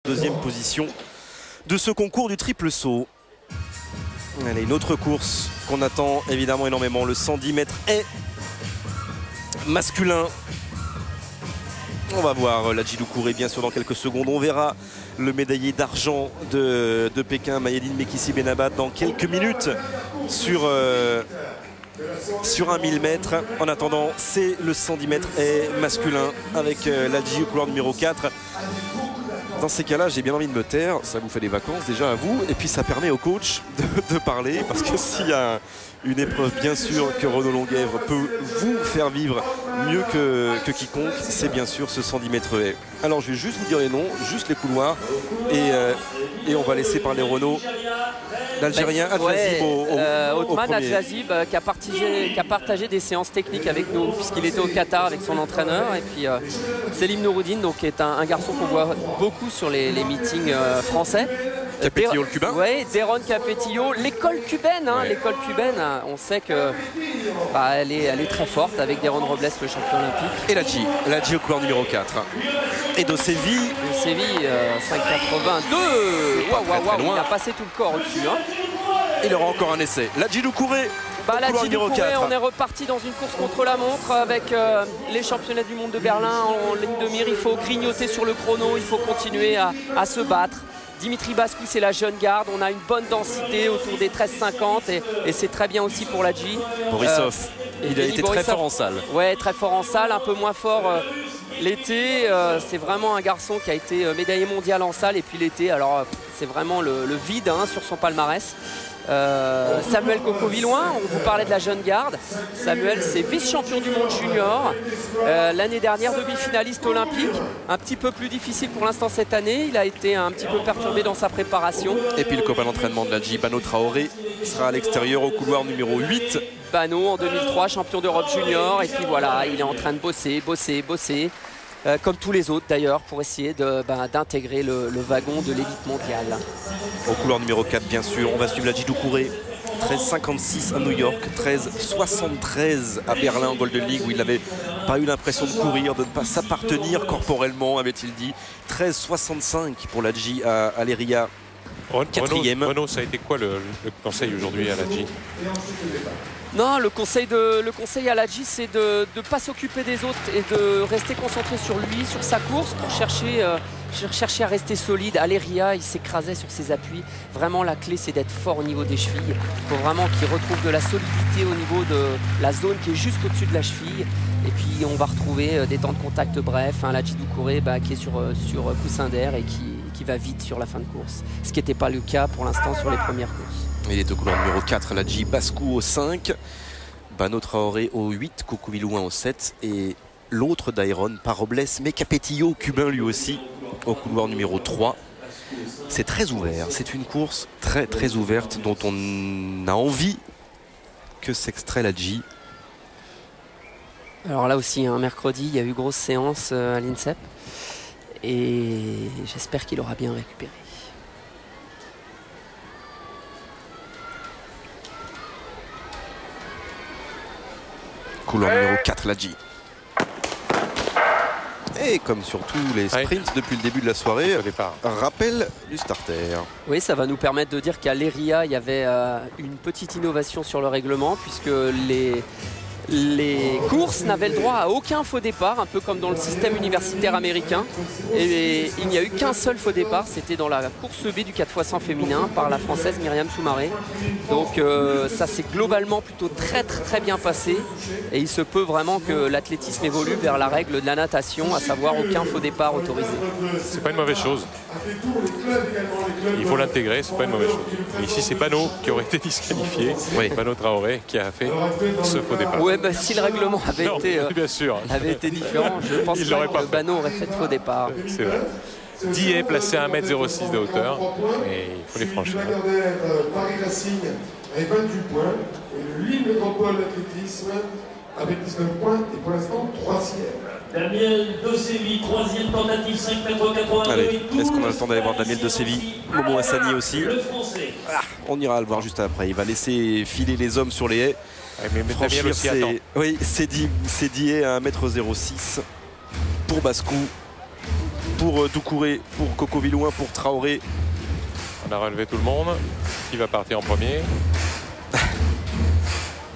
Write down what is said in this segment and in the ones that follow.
Deuxième position de ce concours du triple saut. Allez, une autre course qu'on attend évidemment énormément, le 110 mètres est masculin. On va voir Ladji Doucouré bien sûr dans quelques secondes. On verra le médaillé d'argent de Pékin, Mayedine Mekissi Benabat, dans quelques minutes sur un 1000 mètres. En attendant, c'est le 110 mètres est masculin avec Ladji au couloir numéro 4. Dans ces cas-là, j'ai bien envie de me taire, ça vous fait des vacances déjà à vous, et puis ça permet au coach de parler, parce que s'il y a une épreuve bien sûr que Renaud Longuèvre peut vous faire vivre mieux que quiconque, c'est bien sûr ce 110 mètres haies. Alors je vais juste vous dire les noms, juste les couloirs, et on va laisser parler Renaud. L'Algérien Adjazib Othman Adjazib qui a partagé des séances techniques avec nous puisqu'il était au Qatar avec son entraîneur, et puis Selim Nouroudine, donc, qui est un garçon qu'on voit beaucoup sur les meetings français. Capetillo le cubain. Oui, Deron Capetillo, l'école cubaine, hein, ouais. L'école cubaine, on sait que elle est très forte avec Deron Robles, le champion olympique. Et Ladji au couloir numéro 4. Et Dosevi. Dosevi 5,82. Waouh, il a passé tout le corps au-dessus. Hein. Il aura encore un essai. Ladji Doucouré. Ladji Doucouré, on est reparti dans une course contre la montre avec les championnats du monde de Berlin en ligne de mire. Il faut grignoter sur le chrono, il faut continuer à se battre. Dimitri Bascou, c'est la jeune garde, on a une bonne densité autour des 13,50 et c'est très bien aussi pour Ladji. Borisov, il a été très fort en salle. Ouais, très fort en salle, un peu moins fort l'été. C'est vraiment un garçon qui a été médaillé mondial en salle, et puis l'été, alors c'est vraiment le vide hein, sur son palmarès. Samuel Coco-Villoin, on vous parlait de la jeune garde. Samuel, c'est vice-champion du monde junior, l'année dernière demi-finaliste olympique. Un petit peu plus difficile pour l'instant cette année, il a été un petit peu perturbé dans sa préparation. Et puis le copain d'entraînement de Ladji, Bano Traoré, sera à l'extérieur au couloir numéro 8. Bano en 2003, champion d'Europe junior, et puis voilà, il est en train de bosser. Comme tous les autres d'ailleurs, pour essayer d'intégrer le wagon de l'élite mondiale. Au couloir numéro 4 bien sûr, on va suivre Ladji Doucouré. 13,56 à New York, 13,73 à Berlin en Golden League, où il n'avait pas eu l'impression de courir, de ne pas s'appartenir corporellement, avait-il dit. 13,65 pour Ladji à Léria. Quatrième. Renaud, ça a été quoi le conseil aujourd'hui à Ladji? Non, le conseil à Ladji, c'est de ne pas s'occuper des autres et de rester concentré sur lui, sur sa course, pour chercher à rester solide. À Léria, il s'écrasait sur ses appuis. Vraiment, la clé, c'est d'être fort au niveau des chevilles. Il faut vraiment qu'il retrouve de la solidité au niveau de la zone qui est juste au-dessus de la cheville. Et puis, on va retrouver des temps de contact brefs. Ladji Doucouré qui est sur coussin d'air et qui va vite sur la fin de course. Ce qui n'était pas le cas pour l'instant sur les premières courses. Il est au couloir numéro 4, Ladji Bascou au 5, Bano Traoré au 8, Coco-Villoin au 7 et l'autre d'Airon, pas Robles, mais Capetillo, cubain lui aussi, au couloir numéro 3. C'est très ouvert, c'est une course très très ouverte dont on a envie que s'extrait Ladji. Alors là aussi, un mercredi, il y a eu grosse séance à l'INSEP et j'espère qu'il aura bien récupéré. Couloir numéro 4, Ladji. Et comme sur tous les sprints depuis le début de la soirée, rappel du starter. Oui, ça va nous permettre de dire qu'à Léria, il y avait une petite innovation sur le règlement, puisque les courses n'avaient le droit à aucun faux départ, un peu comme dans le système universitaire américain. Et il n'y a eu qu'un seul faux départ, c'était dans la course B du 4x100 féminin par la française Myriam Soumaré. Donc ça s'est globalement plutôt très bien passé. Et il se peut vraiment que l'athlétisme évolue vers la règle de la natation, à savoir aucun faux départ autorisé. C'est pas une mauvaise chose. Il faut l'intégrer, c'est pas une mauvaise chose. Et ici c'est Bano qui aurait été disqualifié. Oui. Bano Traoré qui a fait ce faux départ. Oui, si le règlement avait été différent, je pense que Bano aurait fait de faux départ. C'est vrai. 10 est placé à 1,06 m de hauteur et il faut les franchir. Paris Racing avec 28 points et le ligne contrôle d'athlétisme avec 19 points et pour l'instant 3e. Daniel Dosevi, 3e tentative, 5,82 m. Allez, est-ce qu'on a le temps d'aller voir Daniel Dosevi? Momo Hassani aussi. On ira le voir juste après. Il va laisser filer les hommes sur les haies. Mais Daniel aussi attend. Oui, c'est 10 haies à 1,06 m pour Bascou. pour Doucouré, pour Coco Villouin, pour Traoré. On a relevé tout le monde. Qui va partir en premier?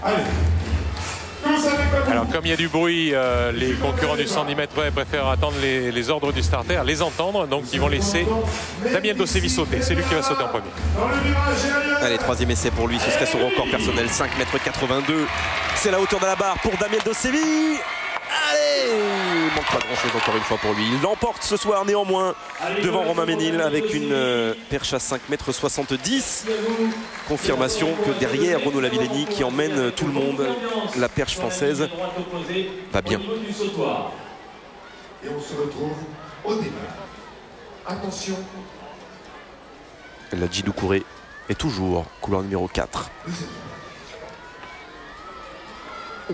Allez. Alors comme il y a du bruit, les concurrents du 110 mètres préfèrent attendre les ordres du starter, les entendre, donc ils vont laisser Damien Dosevi sauter. C'est lui qui va sauter en premier. Allez, troisième essai pour lui, ce serait son record personnel, 5,82 m. C'est la hauteur de la barre pour Damien Dosevi. Allez, il manque pas grand chose encore une fois pour lui. Il l'emporte ce soir néanmoins devant Romain Ménil avec une perche à 5,70 m. Confirmation que derrière Renaud Lavillenie qui emmène tout le monde, la perche française va bien. Et on se retrouve au départ. Attention. Ladji Doucouré est toujours couloir numéro 4.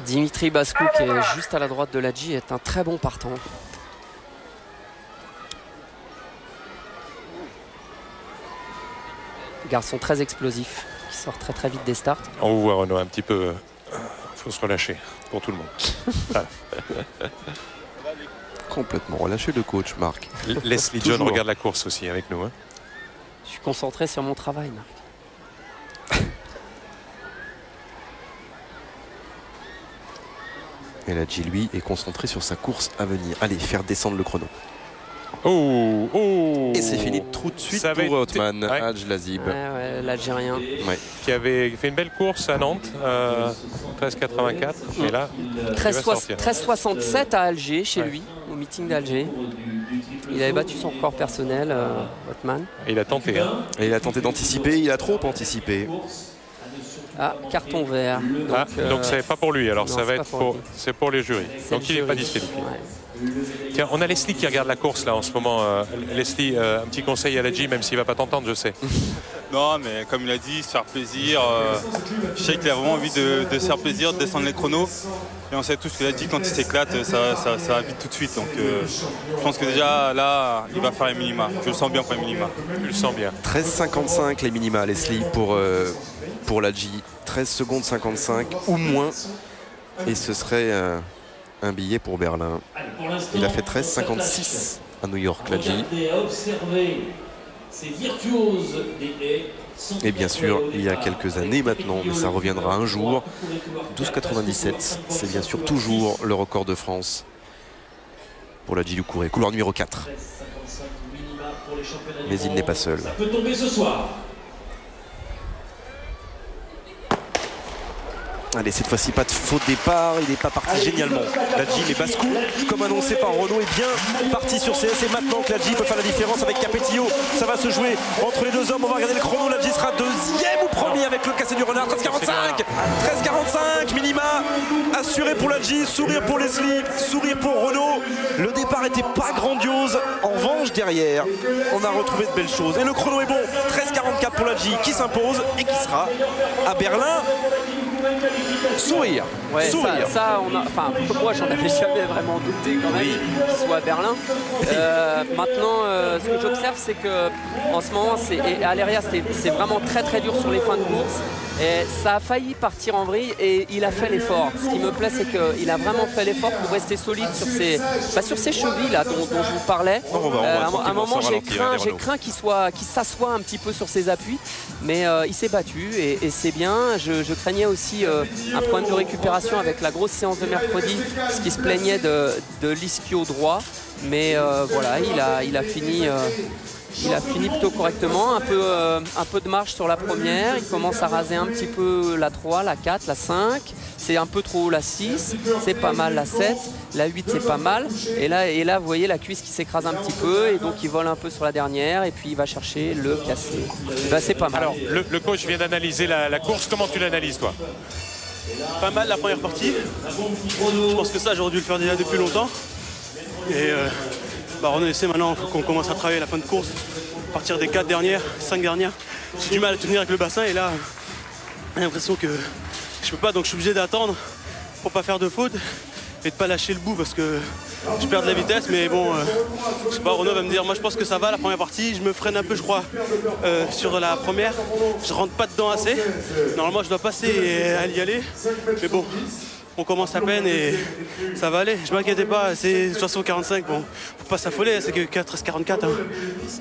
Dimitri Bascou qui est juste à la droite de Ladji est un très bon partant. Garçon très explosif qui sort très vite des starts. On vous voit Renaud un petit peu. Faut se relâcher pour tout le monde. Voilà. Complètement relâché le coach Marc. Leslie John regarde la course aussi avec nous. Hein. Je suis concentré sur mon travail, Marc. Et Ladji, lui, est concentré sur sa course à venir. Allez, faire descendre le chrono. Oh, oh. Et c'est fini tout de suite Ça pour Othman Hadj Lazib. Ouais, l'Algérien. Ouais. Qui avait fait une belle course à Nantes, 13,84. Mais là, 13,67 à Alger, chez lui, au meeting d'Alger. Il avait battu son record personnel, Othman. Et il a tenté. Hein. Et il a tenté d'anticiper, il a trop anticipé. Ah, carton vert. Donc c'est pas pour lui, alors non, ça va être c'est pour les jurys. Donc il n'est pas disqualifié. Ouais. Tiens, on a Leslie qui regarde la course là en ce moment. Leslie, un petit conseil à Ladji, même s'il va pas t'entendre, je sais. Non, mais comme il a dit, se faire plaisir. Je sais qu'il a vraiment envie de se faire plaisir, de descendre les chronos. Et on sait tous qu'il a dit quand il s'éclate, ça va vite tout de suite. Donc je pense que déjà là, il va faire les minima. Je le sens bien pour les minima. Tu le sens bien. 13,55 les minima, Leslie, pour Ladji. 13 secondes 55 ou moins. Et ce serait un billet pour Berlin. Il a fait 13,56 à New York, Ladji. Et bien sûr, il y a quelques années maintenant, mais ça reviendra un jour. 12,97, c'est bien sûr toujours le record de France pour Ladji Doucouré, couloir numéro 4. Mais il n'est pas seul. Ça peut tomber ce soir. Allez, cette fois-ci, pas de faux départ. Il n'est pas parti génialement. Ladji, mais Bascou, comme annoncé par Renaud, est bien parti sur CS. Et maintenant que Ladji peut faire la différence avec Capétillo, ça va se jouer entre les deux hommes. On va regarder le chrono. Ladji sera deuxième ou premier avec le cassé du renard. 13,45. 13,45. Minima assuré pour Ladji. Sourire pour Leslie. Sourire pour Renaud. Le départ n'était pas grandiose. En revanche, derrière, on a retrouvé de belles choses. Et le chrono est bon. 13,44 pour Ladji qui s'impose et qui sera à Berlin. Sourire. Ouais, sourire. Ça moi j'en avais jamais vraiment douté quand même qu'il soit à Berlin. Maintenant, ce que j'observe, c'est que en ce moment, à l'Aria, c'est vraiment très dur sur les fins de course. Et ça a failli partir en vrille et il a fait l'effort. Ce qui me plaît, c'est qu'il a vraiment fait l'effort pour rester solide sur ses chevilles là, dont je vous parlais. À un moment, j'ai craint qu'il s'assoie un petit peu sur ses appuis, mais il s'est battu et c'est bien. Je craignais aussi un problème de récupération avec la grosse séance de mercredi, parce qu'il se plaignait de l'ischio droit. Mais voilà, il a fini plutôt correctement, un peu de marche sur la première, il commence à raser un petit peu la 3, la 4, la 5, c'est un peu trop haut la 6, c'est pas mal la 7, la 8 c'est pas mal, et là vous voyez la cuisse qui s'écrase un petit peu, et donc il vole un peu sur la dernière, et puis il va chercher le cassé. Ben, c'est pas mal. Alors le coach vient d'analyser la course, comment tu l'analyses toi? Pas mal la première partie, je pense que ça j'aurais dû le faire déjà depuis longtemps, et on essaie maintenant, il faut qu'on commence à travailler la fin de course, à partir des 4 dernières, 5 dernières. J'ai du mal à tenir avec le bassin et là, j'ai l'impression que je peux pas, donc je suis obligé d'attendre pour pas faire de faute et de pas lâcher le bout parce que je perds de la vitesse. Mais bon, je sais pas, Renaud va me dire, moi je pense que ça va la première partie, je me freine un peu je crois sur la première, je rentre pas dedans assez. Normalement je dois passer et y aller, mais bon. on commence à peine et ça va aller. Je m'inquiétais pas, c'est 60-45, bon, faut pas s'affoler, c'est que 4-44. Hein.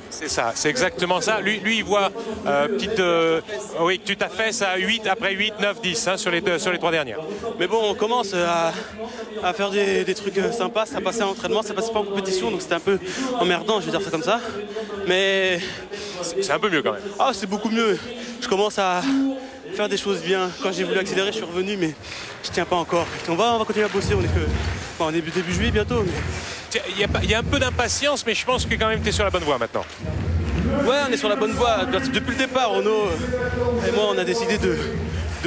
C'est ça, c'est exactement ça. Lui il voit oui, que tu t'as fait ça 8 après 8, 9, 10 hein, sur les 3 dernières. Mais bon, on commence à faire des trucs sympas, ça passait en entraînement, ça passait pas en compétition, donc c'était un peu emmerdant, je vais dire ça comme ça. Mais c'est un peu mieux quand même. Ah, c'est beaucoup mieux. Je commence à faire des choses bien. Quand j'ai voulu accélérer, je suis revenu, mais je tiens pas encore. On va continuer à bosser, on est que bon, début juillet bientôt. Mais... Il y a un peu d'impatience, mais je pense que quand même tu es sur la bonne voie maintenant. Ouais, on est sur la bonne voie. Depuis le départ, Renaud et moi, on a décidé de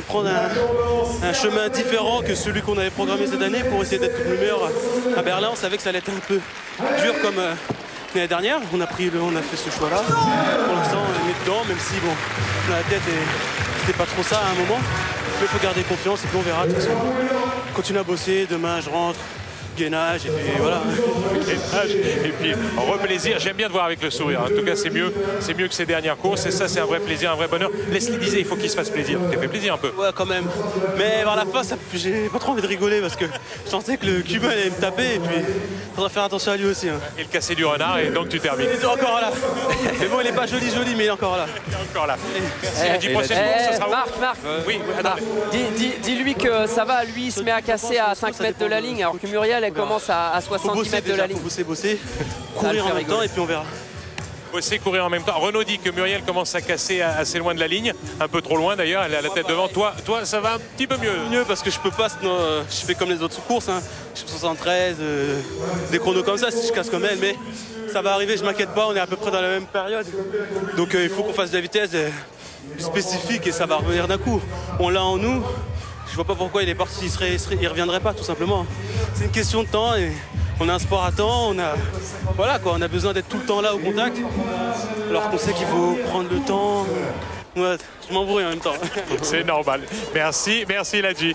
prendre un chemin différent que celui qu'on avait programmé cette année pour essayer d'être le meilleur à Berlin. On savait que ça allait être un peu dur comme l'année dernière. On a fait ce choix-là. Pour l'instant, on est dedans, même si bon, on a la tête et c'était pas trop ça à un moment. Mais il faut garder confiance et puis on verra. De toute façon, continue à bosser. Demain, je rentre. Gainage et puis voilà. Gainage et puis replaisir. J'aime bien te voir avec le sourire. En tout cas, c'est mieux que ces dernières courses. Et ça, c'est un vrai plaisir, un vrai bonheur. Leslie disait, il faut qu'il se fasse plaisir. Tu t'es fait plaisir un peu. Ouais, quand même. Mais vers la fin, j'ai pas trop envie de rigoler parce que je sentais que le Cubain allait me taper et puis il faudra faire attention à lui aussi. Hein. Et le casser du renard et donc tu termines. Il est encore là. Mais bon, il est pas joli, mais il est encore là. Il est encore là. Merci. La prochaine course, ce sera Marc. Oui, dis-lui que ça va. Lui, il se met à casser à 5 mètres de la ligne alors que Muriel, elle commence à 70 mètres de la ligne. Faut bosser, courir en même temps et puis on verra. Bosser, courir en même temps. Renaud dit que Muriel commence à casser assez loin de la ligne, un peu trop loin d'ailleurs, elle a la tête devant. Toi, ça va un petit peu mieux. Mieux parce que je peux pas, sinon, je fais comme les autres courses, hein. Je fais 73, des chronos comme ça si je casse comme elle, mais ça va arriver, je m'inquiète pas, on est à peu près dans la même période. Donc il faut qu'on fasse de la vitesse spécifique et ça va revenir d'un coup. On l'a en nous. Je vois pas pourquoi il est parti, il reviendrait pas tout simplement. C'est une question de temps et on a un sport à temps, voilà quoi, on a besoin d'être tout le temps là au contact. Alors qu'on sait qu'il faut prendre le temps. Ouais, je m'embrouille en même temps. C'est normal. Merci Ladji.